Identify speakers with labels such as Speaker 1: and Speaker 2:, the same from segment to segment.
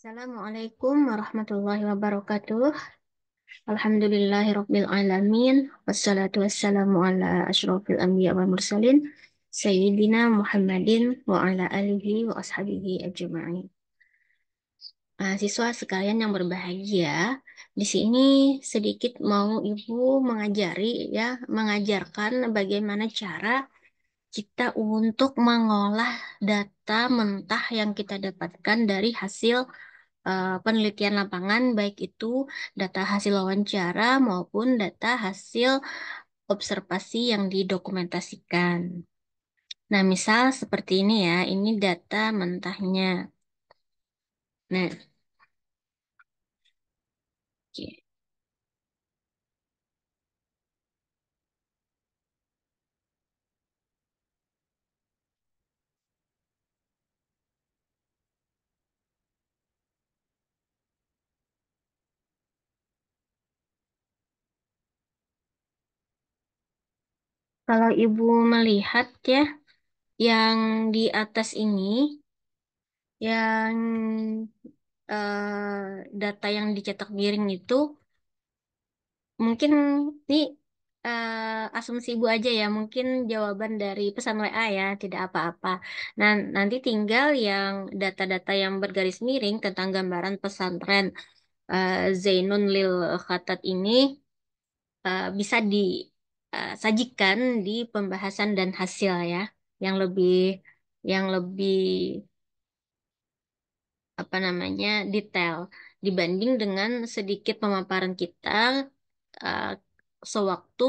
Speaker 1: Assalamualaikum warahmatullahi wabarakatuh. Alhamdulillahirabbil alamin. Wassalatu wassalamu ala asyrofil anbiya wal mursalin. Sayyidina Muhammadin wa ala alihi wa ashabihi ajma'in. Siswa sekalian yang berbahagia, di sini sedikit mau Ibu mengajari ya, mengajarkan bagaimana cara kita untuk mengolah data mentah yang kita dapatkan dari hasil penelitian lapangan, baik itu data hasil wawancara maupun data hasil observasi yang didokumentasikan. Nah, misal seperti ini ya, ini data mentahnya. Nah, oke. Kalau Ibu melihat ya, yang di atas ini, yang data yang dicetak miring itu, mungkin ini asumsi Ibu aja ya, mungkin jawaban dari pesan WA ya, tidak apa-apa. Nah, nanti tinggal yang data-data yang bergaris miring tentang gambaran pesantren Zainun Lil Khatat ini bisa disajikan di pembahasan dan hasil ya, yang lebih apa namanya detail dibanding dengan sedikit pemaparan kita uh, sewaktu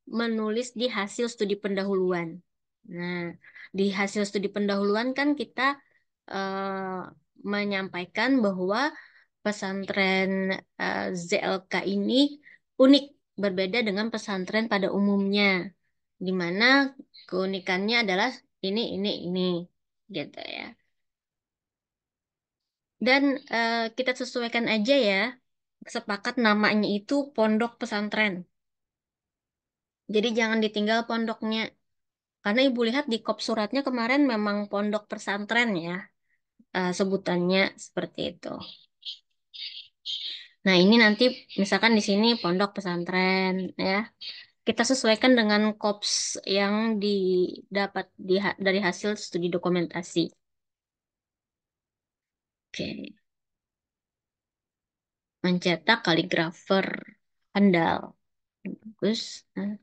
Speaker 1: menulis di hasil studi pendahuluan. Nah, di hasil studi pendahuluan kan kita menyampaikan bahwa pesantren ZLK ini unik, berbeda dengan pesantren pada umumnya, di mana keunikannya adalah ini, gitu ya. Dan kita sesuaikan aja ya, sepakat namanya itu pondok pesantren. Jadi jangan ditinggal pondoknya. Karena Ibu lihat di kop suratnya kemarin memang pondok pesantren ya, sebutannya seperti itu. Nah, ini nanti misalkan di sini pondok pesantren ya. Kita sesuaikan dengan kops yang didapat dari hasil studi dokumentasi. Oke, mencetak kaligrafer handal. Bagus. Nah,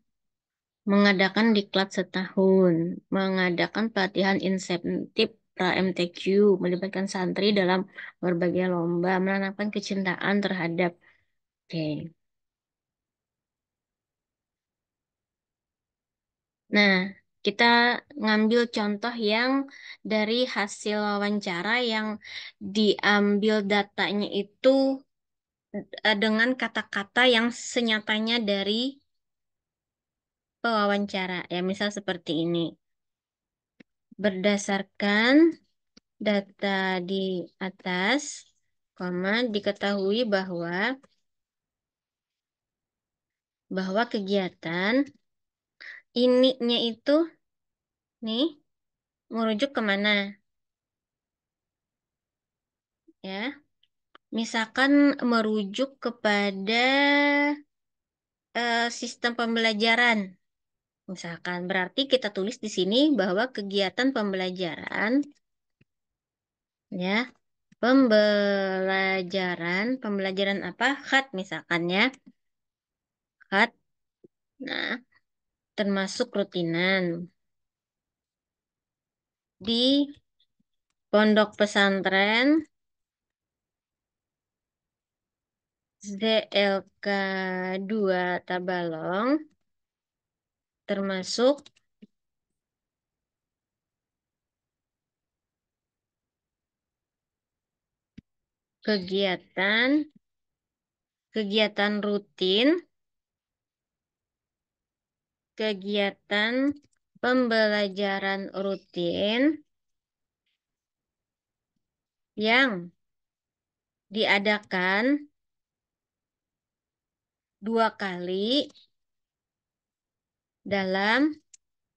Speaker 1: mengadakan diklat setahun, mengadakan pelatihan insentif pra-MTQ, melibatkan santri dalam berbagai lomba, menanamkan kecintaan terhadap. Oke. Nah, kita ngambil contoh yang dari hasil wawancara yang diambil datanya itu dengan kata-kata yang senyatanya dari pewawancara. Ya, misal seperti ini. Berdasarkan data di atas, koma, diketahui bahwa kegiatan ininya itu nih merujuk kemana ya? Misalkan merujuk kepada sistem pembelajaran. Misalkan berarti kita tulis di sini bahwa kegiatan pembelajaran ya, pembelajaran apa? Khat misalkan ya. Khat. Nah, termasuk rutinan di pondok pesantren ZLK 2 Tabalong, termasuk kegiatan kegiatan rutin, kegiatan pembelajaran rutin yang diadakan 2 kali dalam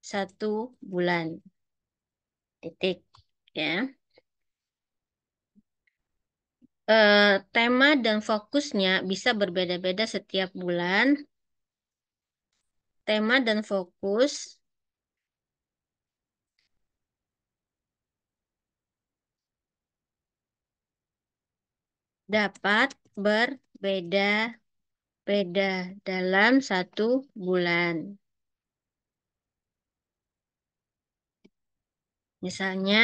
Speaker 1: 1 bulan. Titik. Ya. Tema dan fokusnya bisa berbeda-beda setiap bulan. Tema dan fokus dapat berbeda-beda dalam satu bulan. Misalnya,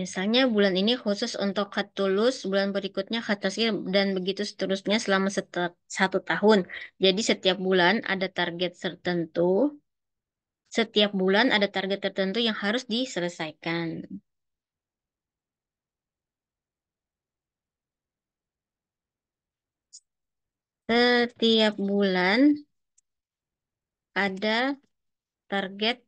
Speaker 1: misalnya bulan ini khusus untuk Khat Tulus, bulan berikutnya Khat Tasya, dan begitu seterusnya selama satu tahun. Jadi setiap bulan ada target tertentu, setiap bulan ada target tertentu yang harus diselesaikan. Setiap bulan ada target.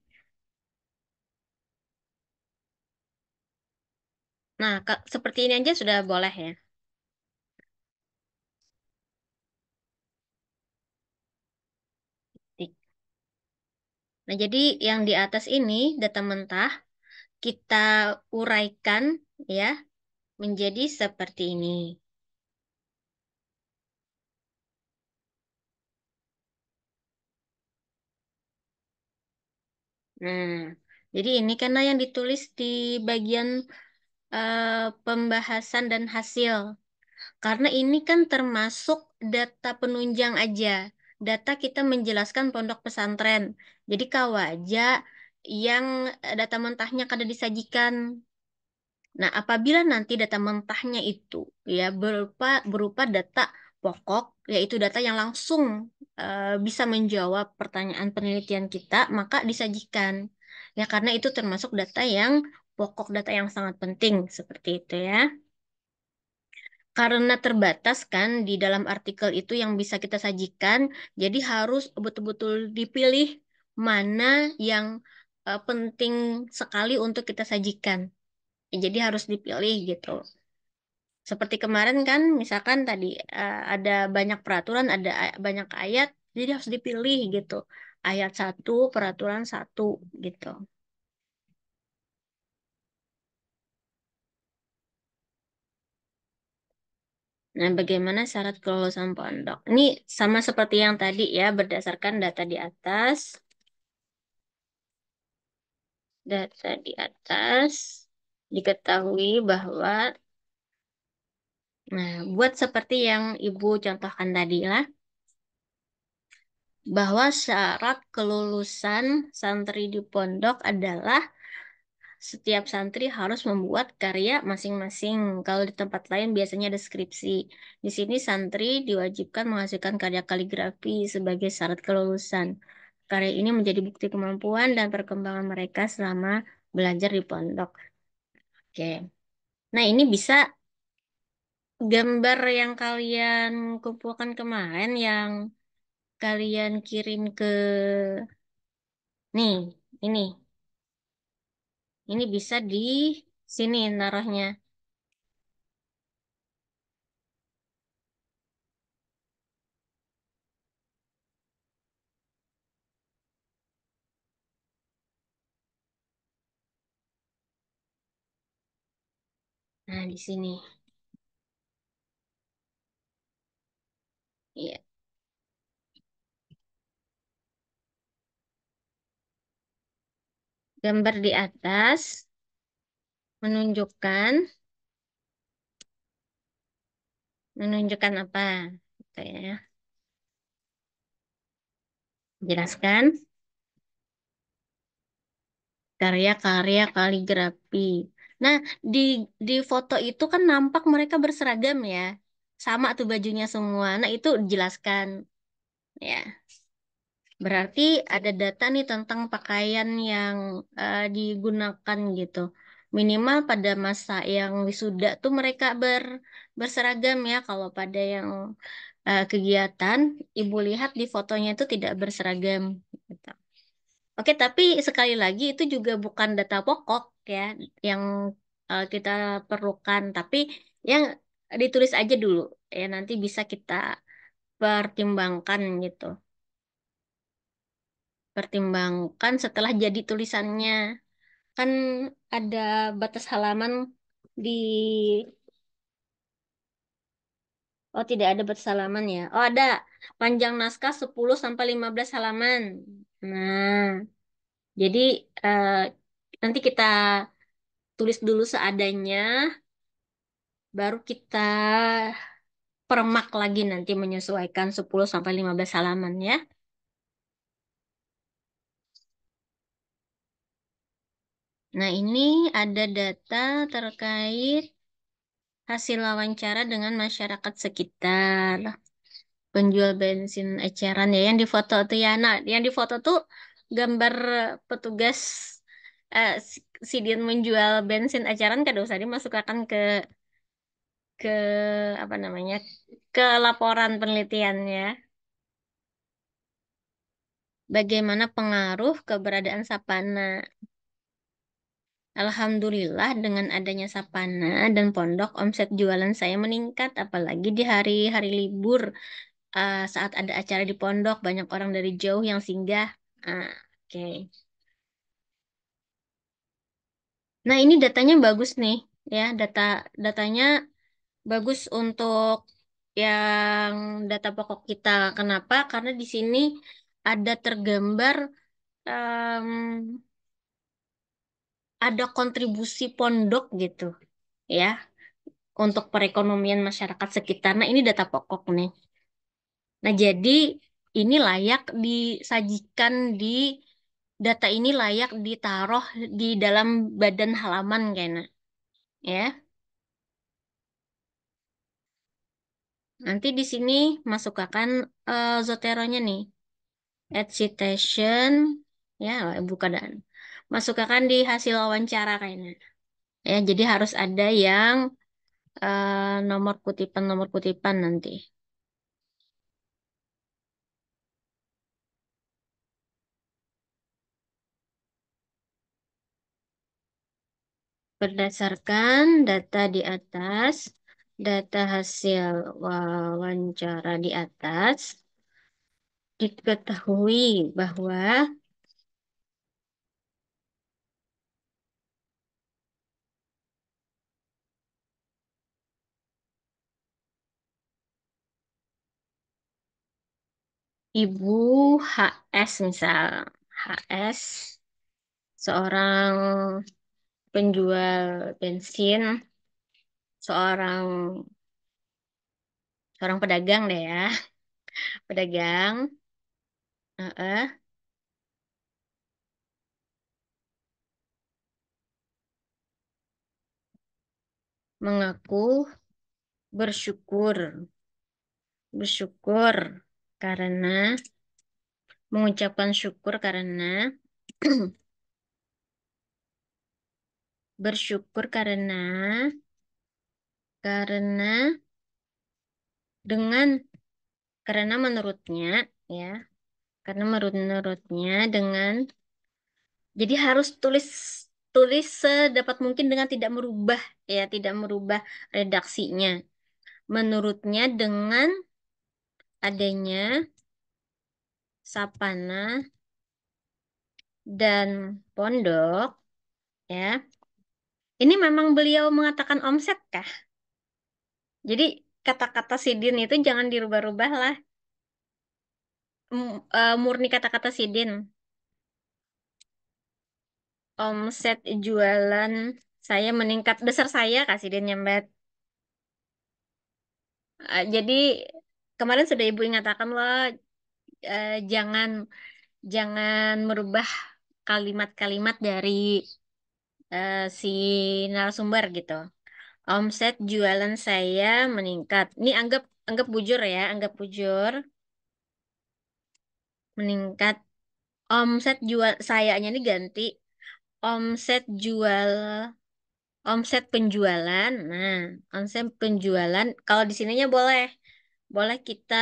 Speaker 1: Nah, seperti ini aja sudah boleh ya. Tik. Nah, jadi yang di atas ini data mentah kita uraikan ya menjadi seperti ini. Nah, jadi ini karena yang ditulis di bagian pembahasan dan hasil. Karena ini kan termasuk data penunjang aja. Data kita menjelaskan pondok pesantren. Jadi kawaja yang data mentahnya kada disajikan. Nah, apabila nanti data mentahnya itu ya berupa data pokok, yaitu data yang langsung bisa menjawab pertanyaan penelitian kita, maka disajikan. Ya, karena itu termasuk data yang pokok, data yang sangat penting seperti itu ya. Karena terbatas kan di dalam artikel itu yang bisa kita sajikan, jadi harus betul-betul dipilih mana yang penting sekali untuk kita sajikan. Ya, jadi harus dipilih gitu. Seperti kemarin kan, misalkan tadi ada banyak peraturan, ada banyak ayat, jadi harus dipilih gitu. Ayat satu, peraturan satu gitu. Nah, bagaimana syarat kelulusan pondok? Ini sama seperti yang tadi ya, berdasarkan data di atas. Data di atas diketahui bahwa, nah, buat seperti yang Ibu contohkan tadi lah, bahwa syarat kelulusan santri di pondok adalah setiap santri harus membuat karya masing-masing. Kalau di tempat lain biasanya ada skripsi. Di sini santri diwajibkan menghasilkan karya kaligrafi sebagai syarat kelulusan. Karya ini menjadi bukti kemampuan dan perkembangan mereka selama belajar di pondok. Oke. Nah, ini bisa gambar yang kalian kumpulkan kemarin yang kalian kirim ke nih, ini. Ini bisa di sini naruhnya. Nah, di sini. Iya. Gambar di atas menunjukkan menunjukkan apa? Gitu ya. Jelaskan karya-karya kaligrafi. Nah, di di foto itu kan nampak mereka berseragam ya. Sama tuh bajunya semua. Nah, itu jelaskan ya. Berarti ada data nih tentang pakaian yang digunakan gitu. Minimal pada masa yang wisuda tuh mereka berseragam ya. Kalau pada yang kegiatan, ibu lihat di fotonya itu tidak berseragam. Gitu. Oke, tapi sekali lagi itu juga bukan data pokok ya yang kita perlukan, tapi yang ditulis aja dulu ya nanti bisa kita pertimbangkan gitu. Pertimbangkan setelah jadi tulisannya. Kan ada batas halaman di oh tidak ada batas halaman ya. Oh ada panjang naskah 10 sampai 15 halaman. Nah, jadi eh, nanti kita tulis dulu seadanya, baru kita permak lagi nanti menyesuaikan 10 sampai 15 halaman ya. Nah, ini ada data terkait hasil wawancara dengan masyarakat sekitar. Penjual bensin eceran ya yang di foto tuh ya. Nah, yang di foto tuh gambar petugas si Din menjual bensin eceran kada usah dimasukkan ke apa namanya? Ke laporan penelitiannya. Bagaimana pengaruh keberadaan Sapana? Alhamdulillah dengan adanya Sapana dan Pondok, omset jualan saya meningkat, apalagi di hari-hari libur. Saat ada acara di pondok, banyak orang dari jauh yang singgah. Oke. Nah, ini datanya bagus nih, ya. Datanya bagus untuk yang data pokok kita. Kenapa? Karena di sini ada tergambar em, ada kontribusi pondok gitu, ya, untuk perekonomian masyarakat sekitar. Nah, ini data pokok nih. Nah, jadi ini layak disajikan di data ini layak ditaruh di dalam badan halaman kayaknya, ya. Nanti di sini masukkan Zoteronya nih, add citation, ya, buka dan masukkan di hasil wawancara kayaknya. Ya, jadi harus ada yang nomor kutipan nanti. Berdasarkan data di atas, data hasil wawancara di atas, diketahui bahwa Ibu HS misal, HS seorang penjual bensin, seorang seorang pedagang deh ya, pedagang, eh, mengaku bersyukur, bersyukur karena mengucapkan syukur karena bersyukur karena dengan karena menurutnya ya, karena menurutnya dengan jadi harus tulis tulis sedapat mungkin dengan tidak merubah ya, tidak merubah redaksinya. Menurutnya dengan adanya Sapana dan Pondok ya. Ini memang beliau mengatakan omset kah? Jadi kata-kata Sidin itu jangan dirubah-rubah lah. Murni kata-kata Sidin. Omset jualan saya meningkat. Dasar saya Kak Sidin nyambat. Jadi kemarin sudah Ibu ingatkan loh, jangan jangan merubah kalimat-kalimat dari si narasumber gitu. Omset jualan saya meningkat. Ini anggap anggap bujur ya, anggap bujur meningkat. Omset jual sayanya ini ganti omset jual omset penjualan. Nah, omset penjualan kalau di sininya boleh boleh kita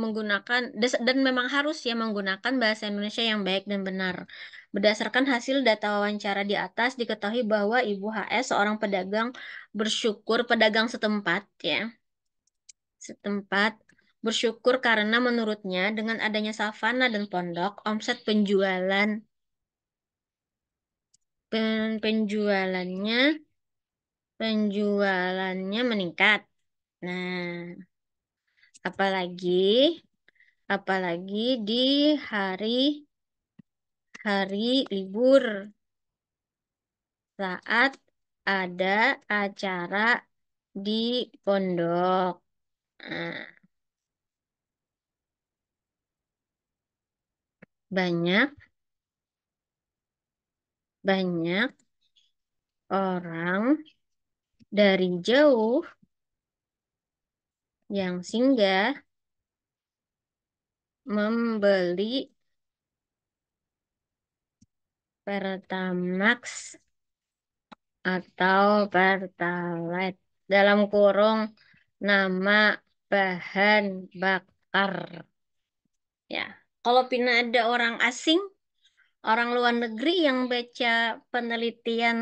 Speaker 1: menggunakan dan memang harus ya menggunakan bahasa Indonesia yang baik dan benar. Berdasarkan hasil data wawancara di atas, diketahui bahwa Ibu HS seorang pedagang bersyukur pedagang setempat ya, setempat bersyukur karena menurutnya dengan adanya savana dan pondok, omset penjualannya penjualannya meningkat. Nah, apalagi apalagi di hari hari libur saat ada acara di pondok. Nah, banyak banyak orang dari jauh yang singgah membeli Pertamax atau Pertalite dalam kurung nama bahan bakar. Ya, kalau Pina ada orang asing, orang luar negeri yang baca penelitian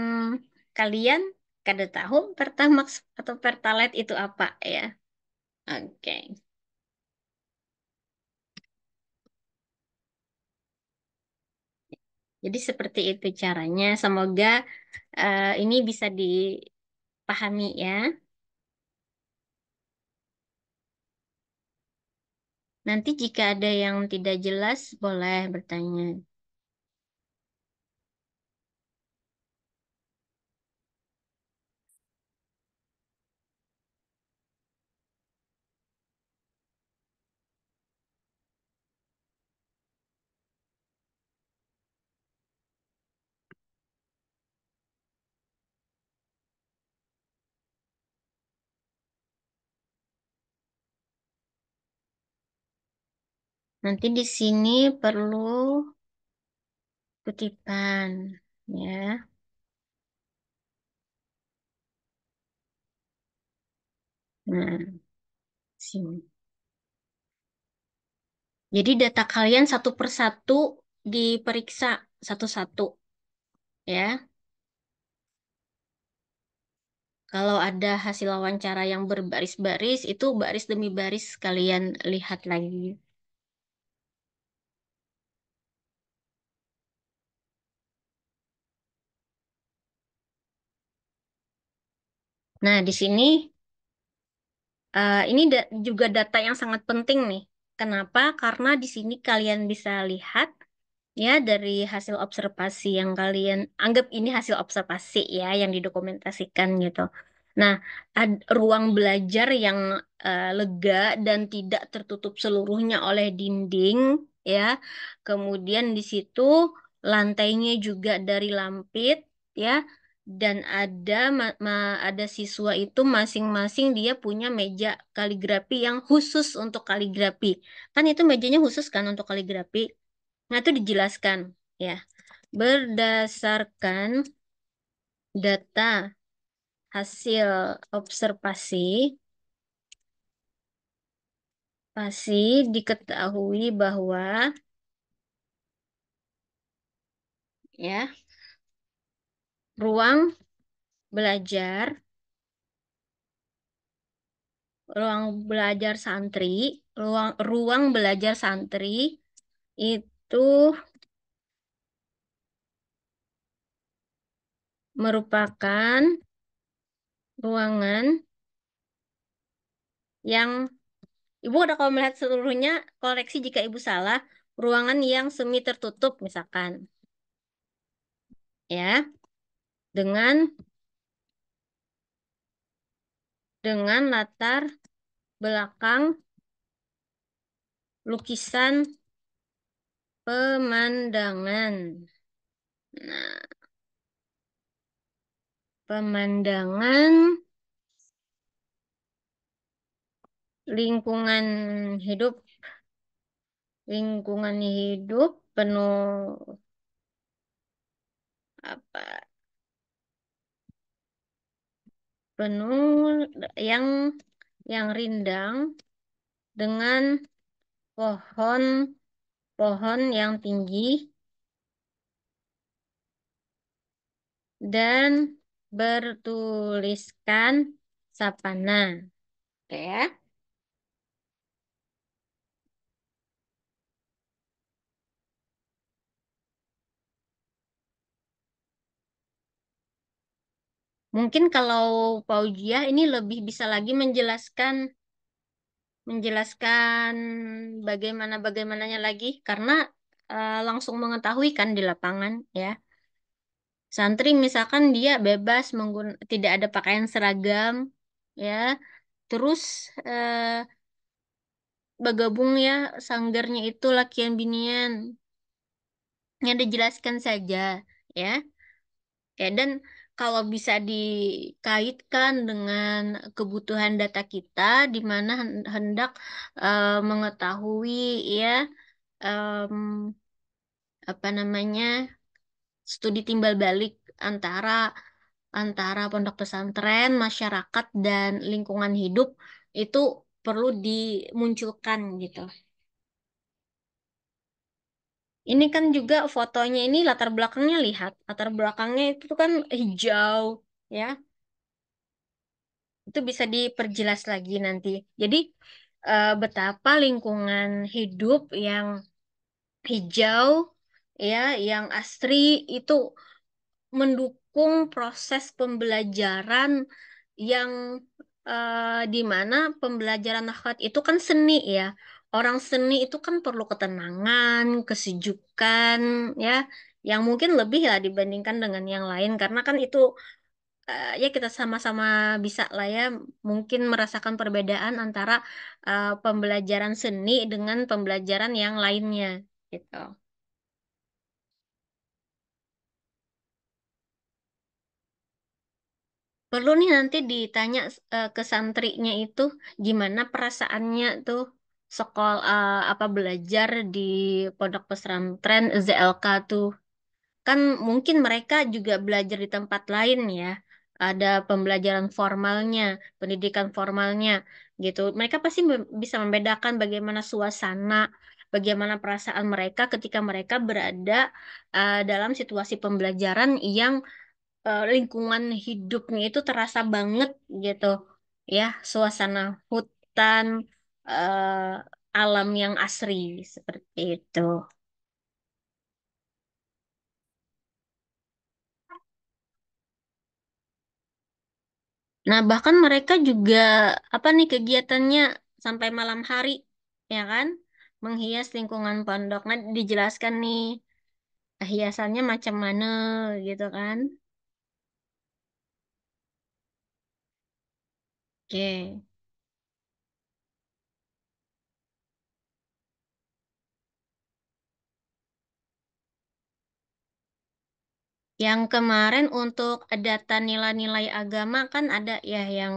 Speaker 1: kalian, kada tahu Pertamax atau Pertalite itu apa ya? Oke, jadi seperti itu caranya. Semoga ini bisa dipahami ya. Nanti jika ada yang tidak jelas, boleh bertanya. Nanti di sini perlu kutipan, ya. Nah, sini. Jadi data kalian satu persatu diperiksa satu-satu, ya. Kalau ada hasil wawancara yang berbaris-baris, itu baris demi baris kalian lihat lagi. Nah, di sini ini juga data yang sangat penting nih. Kenapa? Karena di sini kalian bisa lihat ya dari hasil observasi yang kalian anggap ini hasil observasi ya yang didokumentasikan gitu. Nah, ruang belajar yang lega dan tidak tertutup seluruhnya oleh dinding ya. Kemudian di situ lantainya juga dari lampit ya. Dan ada siswa itu masing-masing dia punya meja kaligrafi yang khusus untuk kaligrafi. Kan itu mejanya khusus kan untuk kaligrafi. Nah, itu dijelaskan ya. Berdasarkan data hasil observasi, pasti diketahui bahwa ya, ruang belajar, ruang belajar santri, ruang belajar santri itu merupakan ruangan yang Ibu udah kalau melihat seluruhnya, koreksi jika Ibu salah, ruangan yang semi tertutup misalkan, ya, dengan latar belakang lukisan pemandangan. Nah, pemandangan lingkungan hidup, lingkungan hidup penuh apa? Penuh yang rindang dengan pohon pohon yang tinggi dan bertuliskan sapana. Oke ya. Mungkin kalau Paujiah ini lebih bisa lagi menjelaskan bagaimana-bagaimananya lagi karena langsung mengetahui kan di lapangan ya. Santri misalkan dia bebas tidak ada pakaian seragam ya. Terus bergabung ya sanggarnya itu lakian binian. Yang dijelaskan saja ya. Ya, dan kalau bisa dikaitkan dengan kebutuhan data kita, di mana hendak mengetahui ya em, apa namanya studi timbal balik antara antara pondok pesantren, masyarakat dan lingkungan hidup itu perlu dimunculkan gitu. Ini kan juga fotonya ini latar belakangnya lihat, latar belakangnya itu tuh kan hijau ya. Itu bisa diperjelas lagi nanti. Jadi betapa lingkungan hidup yang hijau ya, yang asri itu mendukung proses pembelajaran yang di mana pembelajaran akhlak itu kan seni ya. Orang seni itu kan perlu ketenangan, kesejukan ya, yang mungkin lebih lah dibandingkan dengan yang lain karena kan itu ya kita sama-sama bisa lah ya mungkin merasakan perbedaan antara pembelajaran seni dengan pembelajaran yang lainnya gitu. Perlu nih nanti ditanya ke santrinya itu gimana perasaannya tuh sekolah apa belajar di pondok pesantren ZLK tuh. Kan mungkin mereka juga belajar di tempat lain ya. Ada pembelajaran formalnya, pendidikan formalnya gitu. Mereka pasti bisa membedakan bagaimana suasana, bagaimana perasaan mereka ketika mereka berada dalam situasi pembelajaran yang lingkungan hidupnya itu terasa banget gitu. Ya, suasana hutan, alam yang asri seperti itu. Nah, bahkan mereka juga apa nih kegiatannya sampai malam hari, ya kan? Menghias lingkungan pondok. Nah, dijelaskan nih hiasannya macam mana gitu kan? Oke. Yang kemarin untuk data nilai-nilai agama kan ada ya yang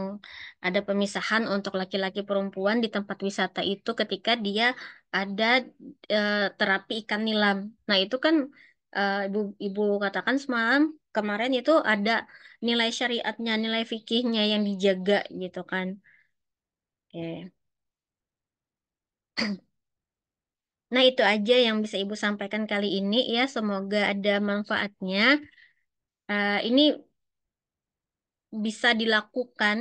Speaker 1: ada pemisahan untuk laki-laki perempuan di tempat wisata itu ketika dia ada terapi ikan nilam. Nah, itu kan ibu ibu katakan semalam kemarin itu ada nilai syariatnya, nilai fikihnya yang dijaga gitu kan. Oke. Nah, itu aja yang bisa Ibu sampaikan kali ini ya. Semoga ada manfaatnya. Ini bisa dilakukan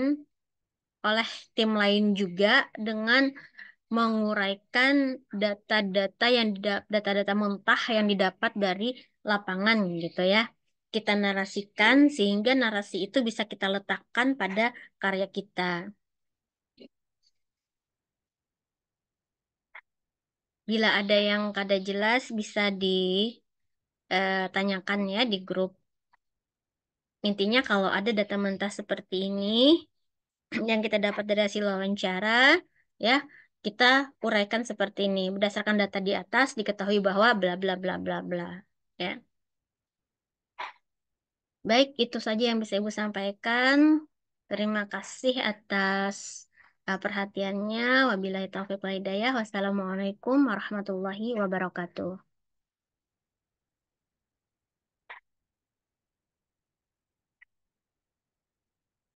Speaker 1: oleh tim lain juga dengan menguraikan data-data mentah yang didapat dari lapangan gitu ya. Kita narasikan sehingga narasi itu bisa kita letakkan pada karya kita. Bila ada yang kada jelas bisa ditanyakan ya di grup. Intinya kalau ada data mentah seperti ini yang kita dapat dari hasil wawancara, ya, kita uraikan seperti ini. Berdasarkan data di atas diketahui bahwa bla bla bla bla bla. Ya. Baik, itu saja yang bisa Ibu sampaikan. Terima kasih atas perhatiannya. Wabillahi taufiq wal hidayah. Wassalamualaikum warahmatullahi wabarakatuh.